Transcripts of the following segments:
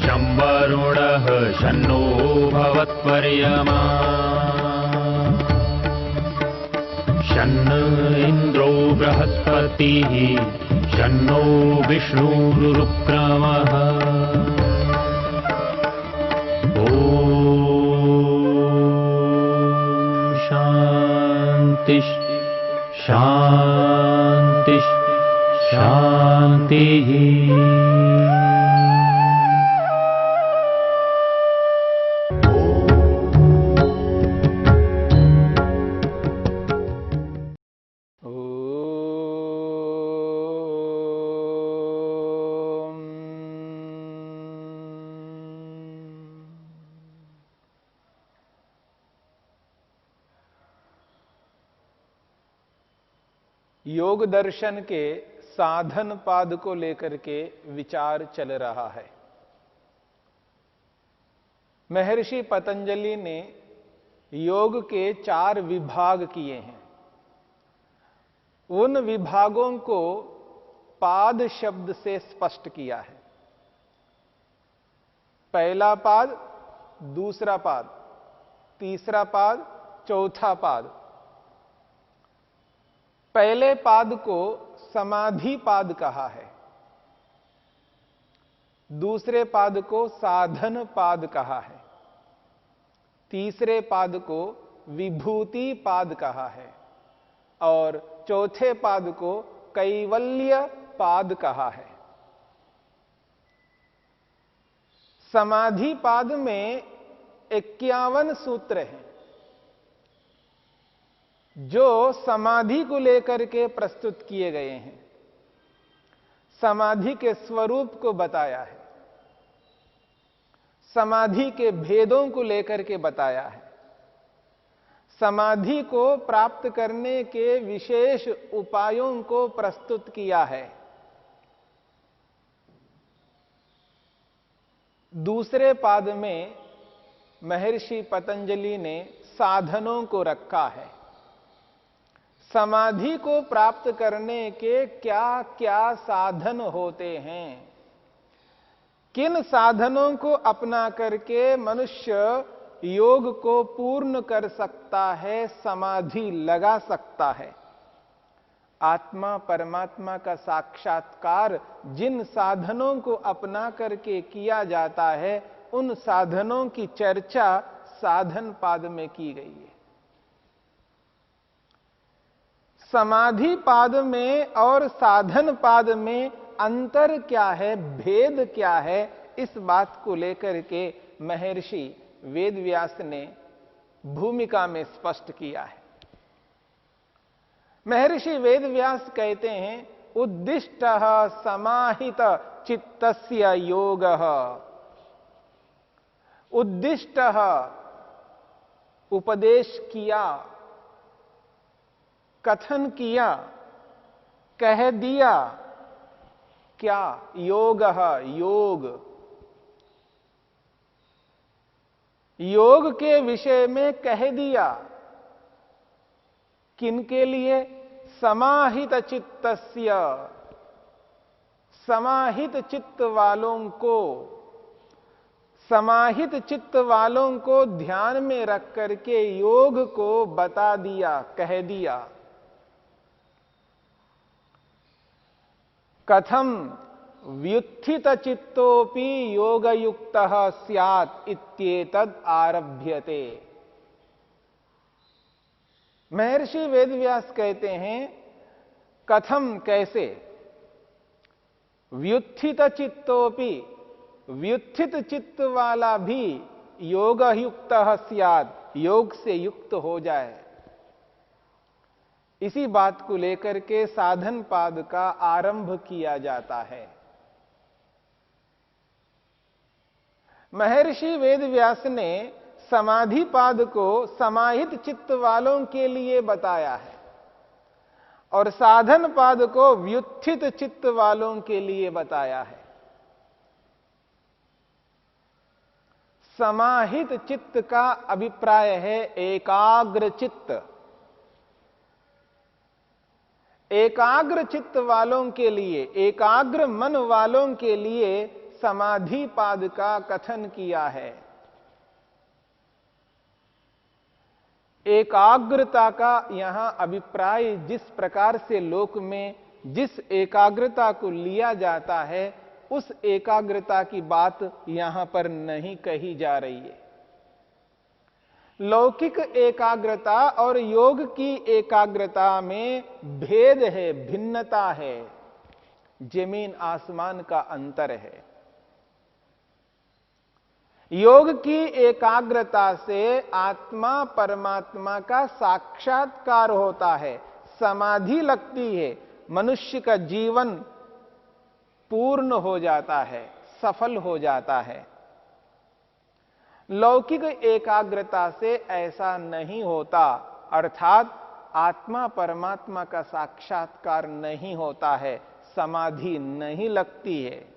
शं वरुणः शन्नो भवत्वर्यमा शन्न इन्द्रो बृहस्पतिः शन्नो विष्णुरुक्रमः ॐ शान्ति शान्ति शान्तिः। योग दर्शन के साधन पाद को लेकर के विचार चल रहा है। महर्षि पतंजलि ने योग के 4 विभाग किए हैं। उन विभागों को पाद शब्द से स्पष्ट किया है। पहला पाद, दूसरा पाद, तीसरा पाद, चौथा पाद। पहले पाद को समाधि पाद कहा है, दूसरे पाद को साधन पाद कहा है, तीसरे पाद को विभूति पाद कहा है और चौथे पाद को कैवल्य पाद कहा है। समाधि पाद में 51 सूत्र हैं जो समाधि को लेकर के प्रस्तुत किए गए हैं। समाधि के स्वरूप को बताया है, समाधि के भेदों को लेकर के बताया है, समाधि को प्राप्त करने के विशेष उपायों को प्रस्तुत किया है। दूसरे पाद में महर्षि पतंजलि ने साधनों को रखा है। समाधि को प्राप्त करने के क्या क्या साधन होते हैं, किन साधनों को अपना करके मनुष्य योग को पूर्ण कर सकता है, समाधि लगा सकता है। आत्मा परमात्मा का साक्षात्कार जिन साधनों को अपना करके किया जाता है, उन साधनों की चर्चा साधन पाद में की गई है। समाधि पाद में और साधन पाद में अंतर क्या है, भेद क्या है, इस बात को लेकर के महर्षि वेदव्यास ने भूमिका में स्पष्ट किया है। महर्षि वेदव्यास कहते हैं, उद्दिष्टः समाहित चित्तस्य योगः। उद्दिष्टः उपदेश किया, कथन किया, कह दिया, क्या? योगः योग। योग के विषय में कह दिया। किनके लिए? समाहित चित्तस्य, समाहित चित्त वालों को, समाहित चित्त वालों को ध्यान में रख करके योग को बता दिया, कह दिया। कथम व्युत्थित चित्तोपि योगयुक्तः स्यात् इत्येतद् आरभ्यते। महर्षि वेदव्यास कहते हैं, कथम कैसे, व्युत्थित चित्तोपि व्युत्थित चित्त वाला भी योगयुक्तः स्यात्, योग से युक्त हो जाए। इसी बात को लेकर के साधन पाद का आरंभ किया जाता है। महर्षि वेदव्यास ने समाधि पाद को समाहित चित्त वालों के लिए बताया है और साधन पाद को व्युत्थित चित्त वालों के लिए बताया है। समाहित चित्त का अभिप्राय है एकाग्र चित्त। एकाग्र चित्त वालों के लिए, एकाग्र मन वालों के लिए समाधि पाद का कथन किया है। एकाग्रता का यहां अभिप्राय जिस प्रकार से लोक में जिस एकाग्रता को लिया जाता है, उस एकाग्रता की बात यहां पर नहीं कही जा रही है। लौकिक एकाग्रता और योग की एकाग्रता में भेद है, भिन्नता है, जमीन आसमान का अंतर है। योग की एकाग्रता से आत्मा परमात्मा का साक्षात्कार होता है, समाधि लगती है, मनुष्य का जीवन पूर्ण हो जाता है, सफल हो जाता है। लौकिक एकाग्रता से ऐसा नहीं होता, अर्थात आत्मा परमात्मा का साक्षात्कार नहीं होता है, समाधि नहीं लगती है।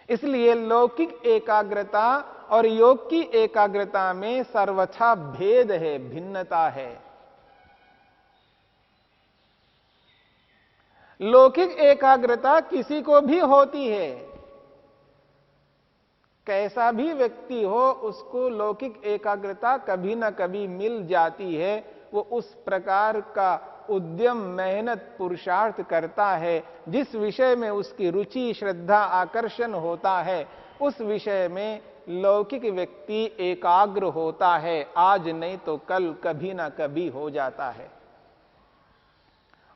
इसलिए लौकिक एकाग्रता और योग की एकाग्रता में सर्वथा भेद है, भिन्नता है। लौकिक एकाग्रता किसी को भी होती है, कैसा भी व्यक्ति हो उसको लौकिक एकाग्रता कभी ना कभी मिल जाती है। वो उस प्रकार का उद्यम, मेहनत, पुरुषार्थ करता है, जिस विषय में उसकी रुचि, श्रद्धा, आकर्षण होता है, उस विषय में लौकिक व्यक्ति एकाग्र होता है। आज नहीं तो कल कभी ना कभी हो जाता है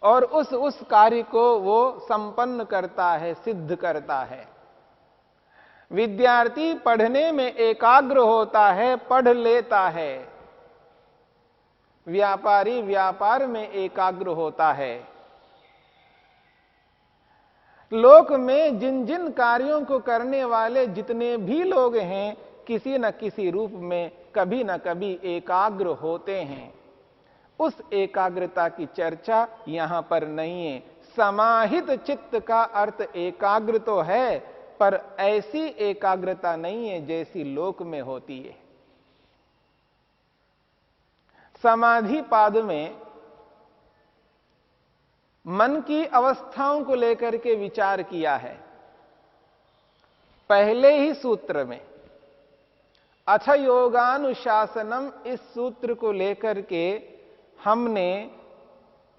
और उस कार्य को वो संपन्न करता है, सिद्ध करता है। विद्यार्थी पढ़ने में एकाग्र होता है, पढ़ लेता है। व्यापारी व्यापार में एकाग्र होता है। लोक में जिन जिन कार्यों को करने वाले जितने भी लोग हैं, किसी न किसी रूप में कभी न कभी एकाग्र होते हैं। उस एकाग्रता की चर्चा यहां पर नहीं है। समाहित चित्त का अर्थ एकाग्र तो है, पर ऐसी एकाग्रता नहीं है जैसी लोक में होती है। समाधि पाद में मन की अवस्थाओं को लेकर के विचार किया है। पहले ही सूत्र में अथ योगानुशासनम, इस सूत्र को लेकर के हमने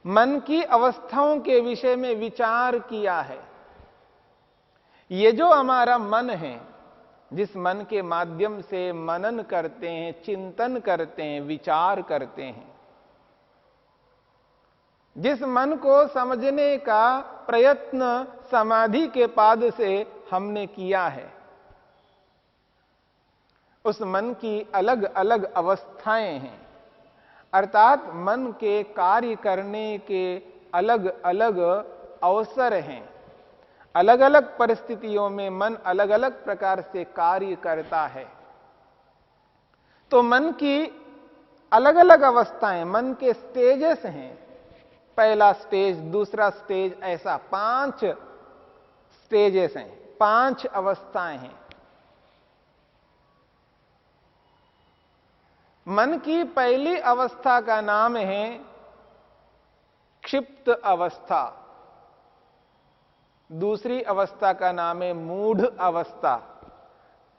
मन की अवस्थाओं के विषय में विचार किया है। ये जो हमारा मन है, जिस मन के माध्यम से मनन करते हैं, चिंतन करते हैं, विचार करते हैं, जिस मन को समझने का प्रयत्न समाधि के पाद से हमने किया है, उस मन की अलग अलग अवस्थाएं हैं। अर्थात मन के कार्य करने के अलग अलग अवसर हैं। अलग अलग परिस्थितियों में मन अलग अलग प्रकार से कार्य करता है। तो मन की अलग अलग अवस्थाएं, मन के स्टेजेस हैं। पहला स्टेज, दूसरा स्टेज, ऐसा 5 स्टेजेस हैं, 5 अवस्थाएं हैं। मन की पहली अवस्था का नाम है क्षिप्त अवस्था। दूसरी अवस्था का नाम है मूढ़ अवस्था।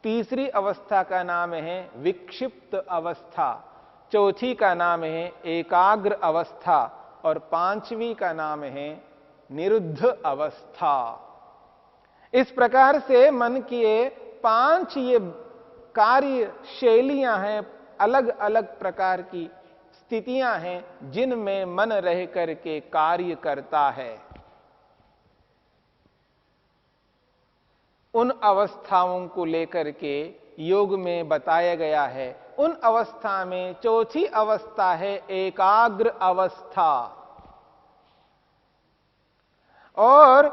तीसरी अवस्था का नाम है विक्षिप्त अवस्था। चौथी का नाम है एकाग्र अवस्था और 5वीं का नाम है निरुद्ध अवस्था। इस प्रकार से मन की 5 ये कार्य शैलियां हैं, अलग अलग प्रकार की स्थितियां हैं जिनमें मन रह करके कार्य करता है। उन अवस्थाओं को लेकर के योग में बताया गया है। उन अवस्था में चौथी अवस्था है एकाग्र अवस्था। और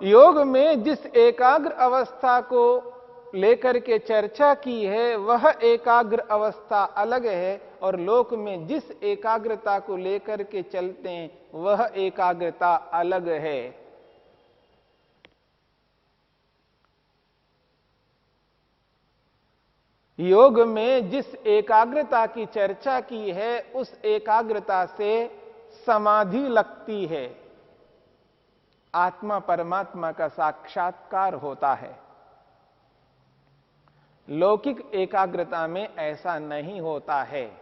योग में जिस एकाग्र अवस्था को लेकर के चर्चा की है, वह एकाग्र अवस्था अलग है, और लोक में जिस एकाग्रता को लेकर के चलते हैं वह एकाग्रता अलग है। योग में जिस एकाग्रता की चर्चा की है, उस एकाग्रता से समाधि लगती है, आत्मा परमात्मा का साक्षात्कार होता है। लौकिक एकाग्रता में ऐसा नहीं होता है।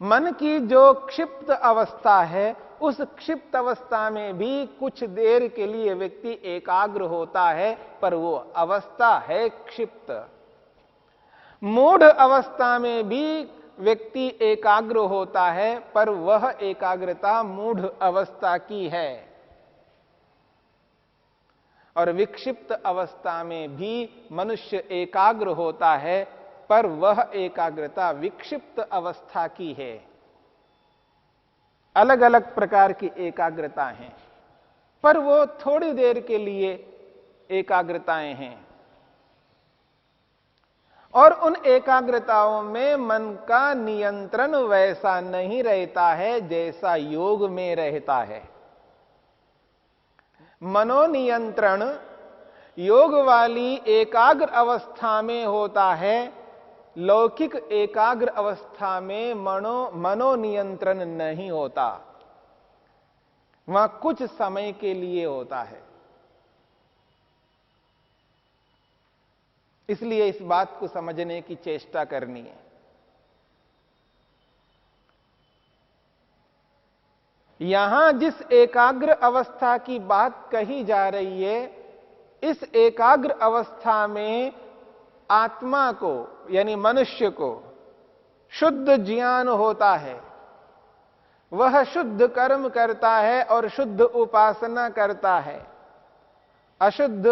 मन की जो क्षिप्त अवस्था है, उस क्षिप्त अवस्था में भी कुछ देर के लिए व्यक्ति एकाग्र होता है, पर वो अवस्था है क्षिप्त। मूढ़ अवस्था में भी व्यक्ति एकाग्र होता है, पर वह एकाग्रता मूढ़ अवस्था की है। और विक्षिप्त अवस्था में भी मनुष्य एकाग्र होता है, पर वह एकाग्रता विक्षिप्त अवस्था की है। अलग अलग प्रकार की एकाग्रता हैं, पर वो थोड़ी देर के लिए एकाग्रताएं हैं। और उन एकाग्रताओं में मन का नियंत्रण वैसा नहीं रहता है जैसा योग में रहता है। मनोनियंत्रण योग वाली एकाग्र अवस्था में होता है, लौकिक एकाग्र अवस्था में मनोनियंत्रण नहीं होता, वहां कुछ समय के लिए होता है। इसलिए इस बात को समझने की चेष्टा करनी है। यहां जिस एकाग्र अवस्था की बात कही जा रही है, इस एकाग्र अवस्था में आत्मा को यानी मनुष्य को शुद्ध ज्ञान होता है। वह शुद्ध कर्म करता है और शुद्ध उपासना करता है। अशुद्ध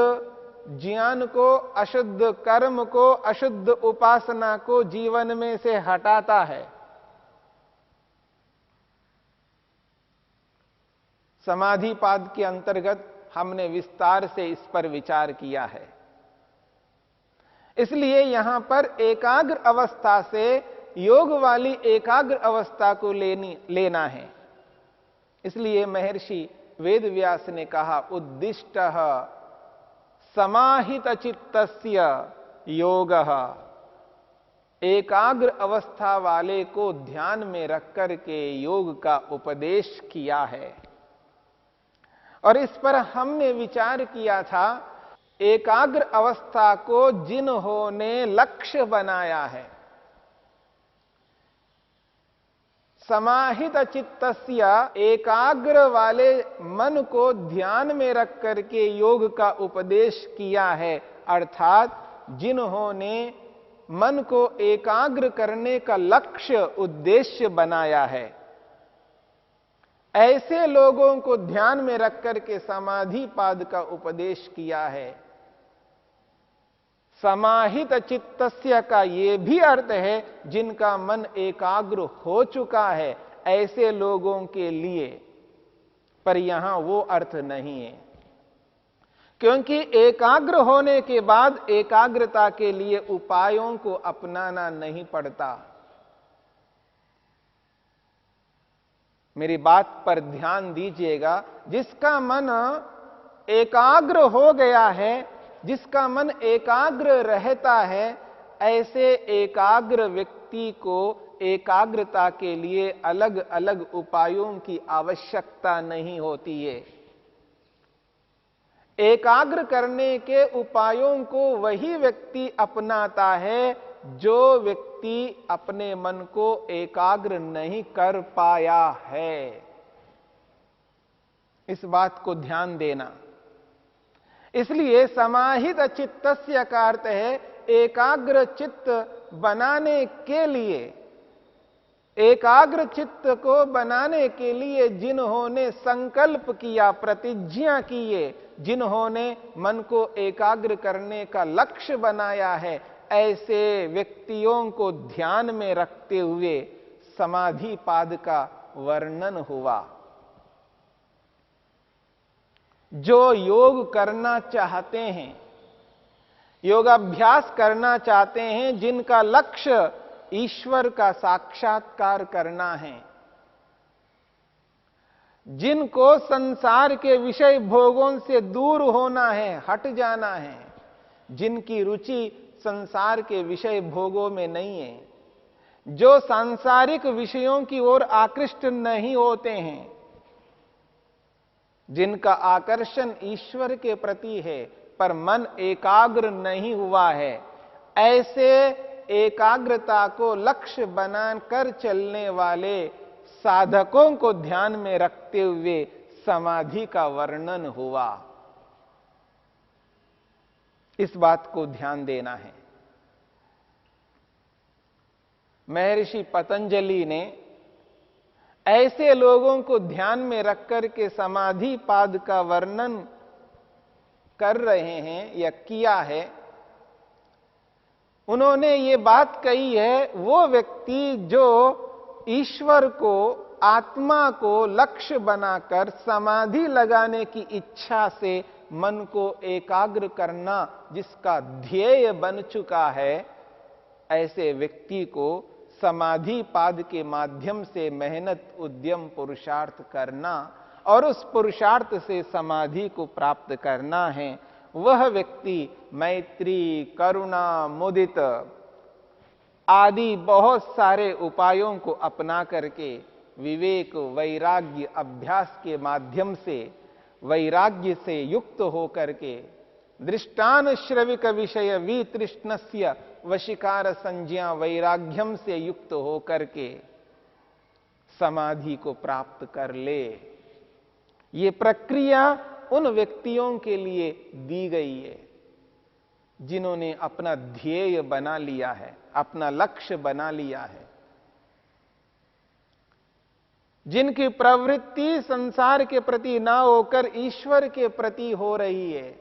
ज्ञान को, अशुद्ध कर्म को, अशुद्ध उपासना को जीवन में से हटाता है। समाधिपाद के अंतर्गत हमने विस्तार से इस पर विचार किया है। इसलिए यहां पर एकाग्र अवस्था से योग वाली एकाग्र अवस्था को लेना है। इसलिए महर्षि वेदव्यास ने कहा, उद्दिष्टः समाहित चित्तस्य योगः। एकाग्र अवस्था वाले को ध्यान में रख करके योग का उपदेश किया है। और इस पर हमने विचार किया था, एकाग्र अवस्था को जिन्होंने लक्ष्य बनाया है, समाहित चित्तस्य, एकाग्र वाले मन को ध्यान में रख करके योग का उपदेश किया है, अर्थात जिन्होंने मन को एकाग्र करने का लक्ष्य उद्देश्य बनाया है, ऐसे लोगों को ध्यान में रख करके समाधिपाद का उपदेश किया है। समाहित चित्तस्य का यह भी अर्थ है जिनका मन एकाग्र हो चुका है, ऐसे लोगों के लिए, पर यहां वो अर्थ नहीं है। क्योंकि एकाग्र होने के बाद एकाग्रता के लिए उपायों को अपनाना नहीं पड़ता। मेरी बात पर ध्यान दीजिएगा। जिसका मन एकाग्र हो गया है, जिसका मन एकाग्र रहता है, ऐसे एकाग्र व्यक्ति को एकाग्रता के लिए अलग अलग उपायों की आवश्यकता नहीं होती है। एकाग्र करने के उपायों को वही व्यक्ति अपनाता है जो व्यक्ति अपने मन को एकाग्र नहीं कर पाया है। इस बात को ध्यान देना। इसलिए समाहित चित्तस्य का अर्थ है एकाग्र चित्त बनाने के लिए, एकाग्र चित्त को बनाने के लिए जिन्होंने संकल्प किया, प्रतिज्ञा की है, जिन्होंने मन को एकाग्र करने का लक्ष्य बनाया है, ऐसे व्यक्तियों को ध्यान में रखते हुए समाधिपाद का वर्णन हुआ। जो योग करना चाहते हैं, योगाभ्यास करना चाहते हैं, जिनका लक्ष्य ईश्वर का साक्षात्कार करना है, जिनको संसार के विषय भोगों से दूर होना है, हट जाना है, जिनकी रुचि संसार के विषय भोगों में नहीं है, जो सांसारिक विषयों की ओर आकृष्ट नहीं होते हैं, जिनका आकर्षण ईश्वर के प्रति है पर मन एकाग्र नहीं हुआ है, ऐसे एकाग्रता को लक्ष्य बनाकर चलने वाले साधकों को ध्यान में रखते हुए समाधि का वर्णन हुआ। इस बात को ध्यान देना है। महर्षि पतंजलि ने ऐसे लोगों को ध्यान में रखकर के समाधि पाद का वर्णन कर रहे हैं या किया है। उन्होंने ये बात कही है, वो व्यक्ति जो ईश्वर को, आत्मा को लक्ष्य बनाकर समाधि लगाने की इच्छा से मन को एकाग्र करना जिसका ध्येय बन चुका है, ऐसे व्यक्ति को समाधि पाद के माध्यम से मेहनत, उद्यम, पुरुषार्थ करना और उस पुरुषार्थ से समाधि को प्राप्त करना है। वह व्यक्ति मैत्री, करुणा, मुदित आदि बहुत सारे उपायों को अपना करके विवेक, वैराग्य, अभ्यास के माध्यम से वैराग्य से युक्त होकर के दृष्टान श्रविक विषय वितृष्णस्य वशीकार संज्ञा वैराग्यम से युक्त होकर के समाधि को प्राप्त कर ले। ये प्रक्रिया उन व्यक्तियों के लिए दी गई है जिन्होंने अपना ध्येय बना लिया है, अपना लक्ष्य बना लिया है, जिनकी प्रवृत्ति संसार के प्रति ना होकर ईश्वर के प्रति हो रही है,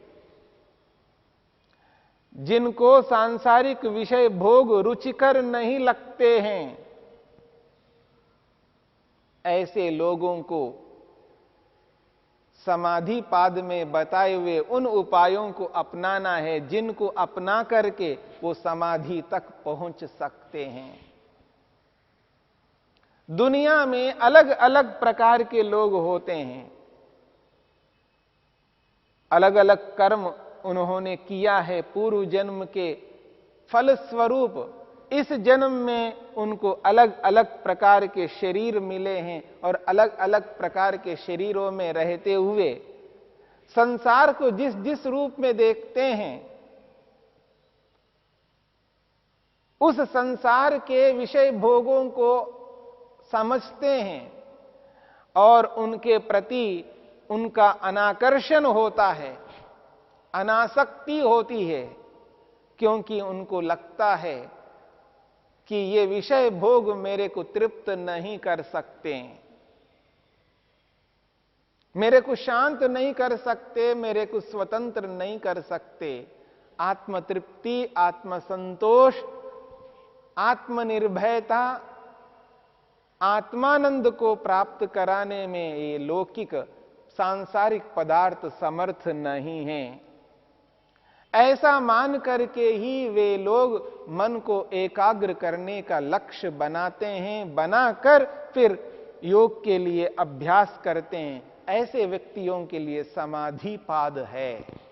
जिनको सांसारिक विषय भोग रुचिकर नहीं लगते हैं। ऐसे लोगों को समाधि पाद में बताए हुए उन उपायों को अपनाना है जिनको अपना करके वो समाधि तक पहुंच सकते हैं। दुनिया में अलग अलग प्रकार के लोग होते हैं, अलग अलग कर्म उन्होंने किया है, पूर्व जन्म के फल स्वरूप इस जन्म में उनको अलग अलग प्रकार के शरीर मिले हैं और अलग अलग प्रकार के शरीरों में रहते हुए संसार को जिस जिस रूप में देखते हैं, उस संसार के विषय भोगों को समझते हैं और उनके प्रति उनका अनाकर्षण होता है, अनासक्ति होती है, क्योंकि उनको लगता है कि ये विषय भोग मेरे को तृप्त नहीं कर सकते, मेरे को शांत नहीं कर सकते, मेरे को स्वतंत्र नहीं कर सकते। आत्मतृप्ति, आत्मसंतोष, आत्मनिर्भयता, आत्मानंद को प्राप्त कराने में ये लौकिक सांसारिक पदार्थ समर्थ नहीं हैं। ऐसा मान करके ही वे लोग मन को एकाग्र करने का लक्ष्य बनाते हैं, बनाकर फिर योग के लिए अभ्यास करते हैं। ऐसे व्यक्तियों के लिए समाधि पाद है।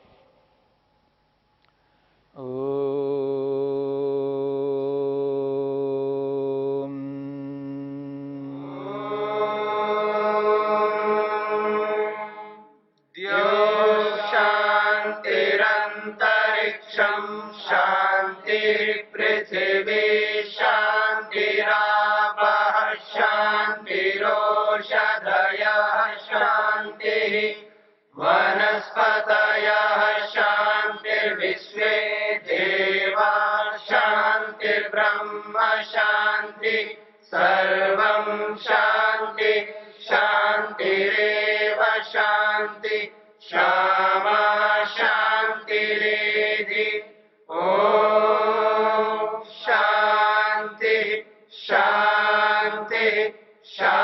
पृथिवी शान्तिरापः शान्तिरोषधयः शान्तिः वनस्पतयः शान्तिर्विश्वे देवा शान्तिर्ब्रह्म शान्ति सर्वं शान्ति शान्तिरेव शान्ति क्षमा शान्तिरेधि। शांति शांति शांति।